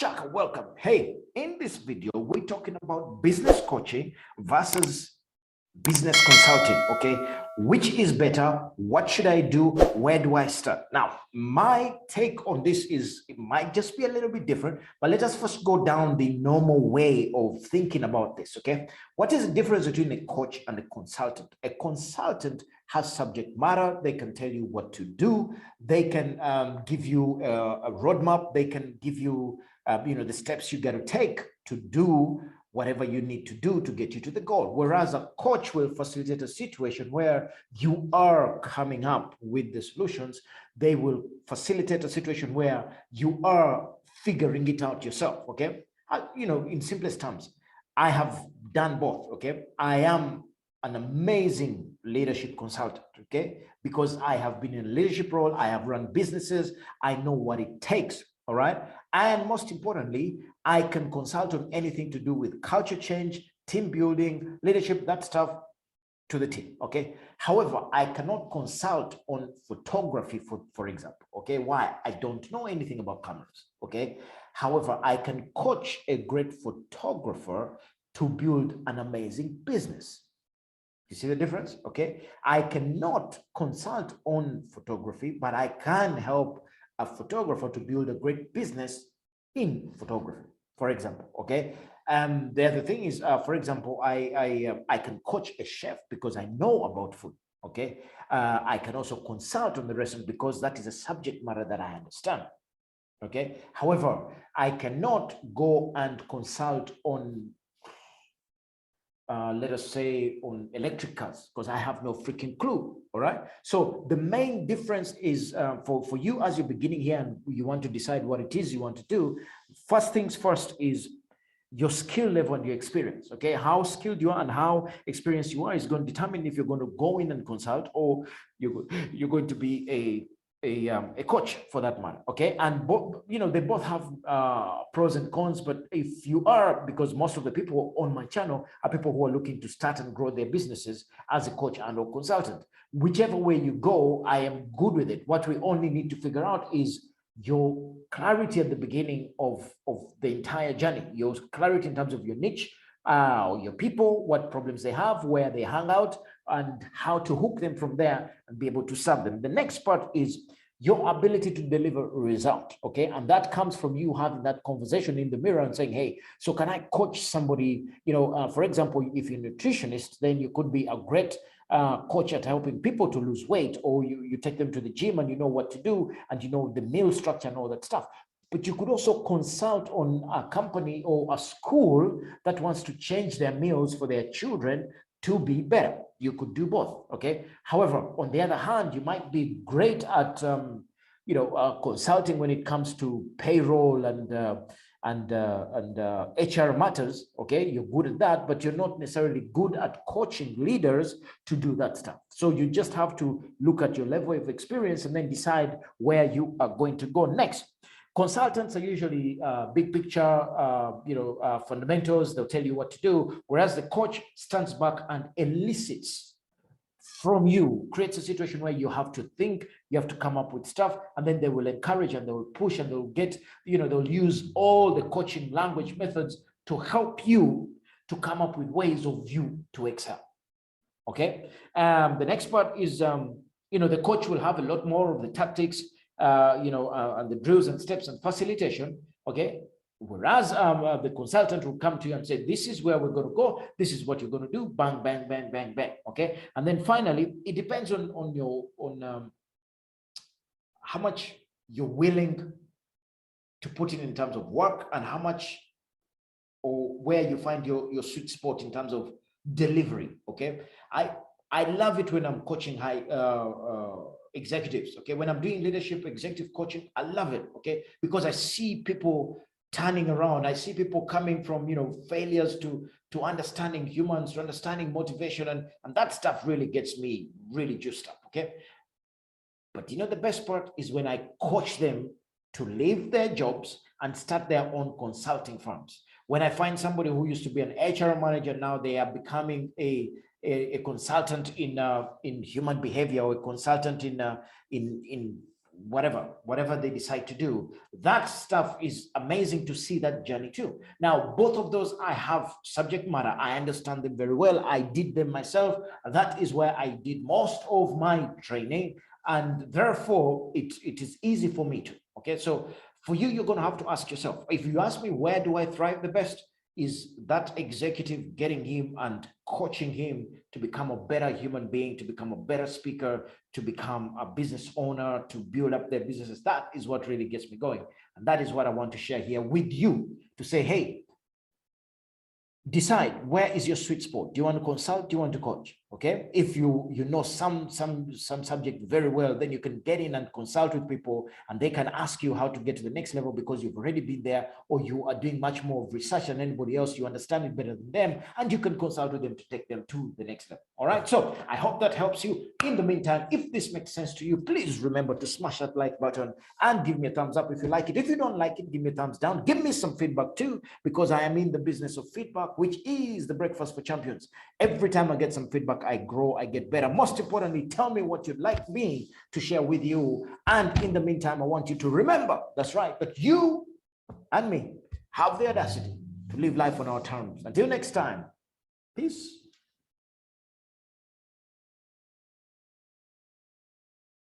Shaka, welcome. Hey, in this video, we're talking about business coaching versus business consulting. Okay, which is better? What should I do? Where do I start? Now, my take on this is it might just be a little bit different, but let us first go down the normal way of thinking about this. Okay, what is the difference between a coach and a consultant? A consultant has subject matter. They can tell you what to do. They can give you a roadmap. They can give you the steps you got to take to do whatever you need to do to get you to the goal. Whereas a coach will facilitate a situation where you are coming up with the solutions. They will facilitate a situation where you are figuring it out yourself, okay? In simplest terms, I have done both, okay? I am an amazing leadership consultant, okay? Because I have been in a leadership role, I have run businesses, I know what it takes, all right? And most importantly, I can consult on anything to do with culture change, team building, leadership, that stuff to the team, okay? However, I cannot consult on photography, for example, okay? Why? I don't know anything about cameras, okay? However, I can coach a great photographer to build an amazing business. You see the difference, okay? I cannot consult on photography, but I can help a photographer to build a great business in photography, for example, okay? The other thing is, for example, I can coach a chef because I know about food, okay? I can also consult on the restaurant because that is a subject matter that I understand, okay? However, I cannot go and consult on let us say on electric cars because I have no freaking clue. All right, so the main difference is for you as you're beginning here and you want to decide what it is you want to do. First things first is your skill level and your experience. Okay, how skilled you are and how experienced you are is going to determine if you're going to go in and consult or you're going to be a coach for that matter. Okay, and they both have pros and cons, but if you are, because most of the people on my channel are people who are looking to start and grow their businesses as a coach and or consultant, whichever way you go, I am good with it. What we only need to figure out is your clarity at the beginning of the entire journey, your clarity in terms of your niche, your people, what problems they have, where they hang out, and how to hook them from there and be able to serve them. The next part is your ability to deliver a result, okay? And that comes from you having that conversation in the mirror and saying, hey, so can I coach somebody? For example, if you're a nutritionist, then you could be a great coach at helping people to lose weight, or you take them to the gym and you know what to do and you know the meal structure and all that stuff. But you could also consult on a company or a school that wants to change their meals for their children to be better. You could do both, okay? However, on the other hand, you might be great at consulting when it comes to payroll and HR matters, okay? You're good at that, but you're not necessarily good at coaching leaders to do that stuff. So you just have to look at your level of experience and then decide where you are going to go next. Consultants are usually big picture, fundamentals. They'll tell you what to do, whereas the coach stands back and elicits from you, creates a situation where you have to think, you have to come up with stuff, and then they will encourage and they will push and they'll get, they'll use all the coaching language methods to help you to come up with ways of you to excel. Okay. The next part is, the coach will have a lot more of the tactics, and the drills and steps and facilitation, okay? Whereas the consultant will come to you and say, this is where we're going to go, this is what you're going to do, bang, bang, bang, bang, bang, okay? And then finally, it depends on how much you're willing to put in terms of work and how much or where you find your sweet spot in terms of delivery, okay? I love it when I'm coaching high executives, okay? When I'm doing leadership executive coaching, I love it, okay? Because I see people turning around. I see people coming from, failures to understanding humans, to understanding motivation, and that stuff really gets me really juiced up, okay? But the best part is when I coach them to leave their jobs and start their own consulting firms. When I find somebody who used to be an HR manager, now they are becoming a consultant in human behavior, or a consultant in whatever they decide to do. That stuff is amazing to see that journey too. Now, both of those, I have subject matter. I understand them very well. I did them myself. That is where I did most of my training. And therefore, it is easy for me to. Okay, so for you, you're going to have to ask yourself, if you ask me, where do I thrive the best? Is that executive getting him and coaching him to become a better human being, to become a better speaker, to become a business owner, to build up their businesses. That is what really gets me going. And that is what I want to share here with you, to say, hey, decide where is your sweet spot. Do you want to consult? Do you want to coach? Okay, if you know some subject very well, then you can get in and consult with people, and they can ask you how to get to the next level because you've already been there, or you are doing much more research than anybody else. You understand it better than them, and you can consult with them to take them to the next level. All right, so I hope that helps you. In the meantime, if this makes sense to you, please remember to smash that like button and give me a thumbs up if you like it. If you don't like it, give me a thumbs down. Give me some feedback too, because I am in the business of feedback, which is the breakfast for champions. Every time I get some feedback, I grow, I get better. Most importantly, tell me what you'd like me to share with you. And in the meantime, I want you to remember, that's right, that you and me have the audacity to live life on our terms. Until next time, peace.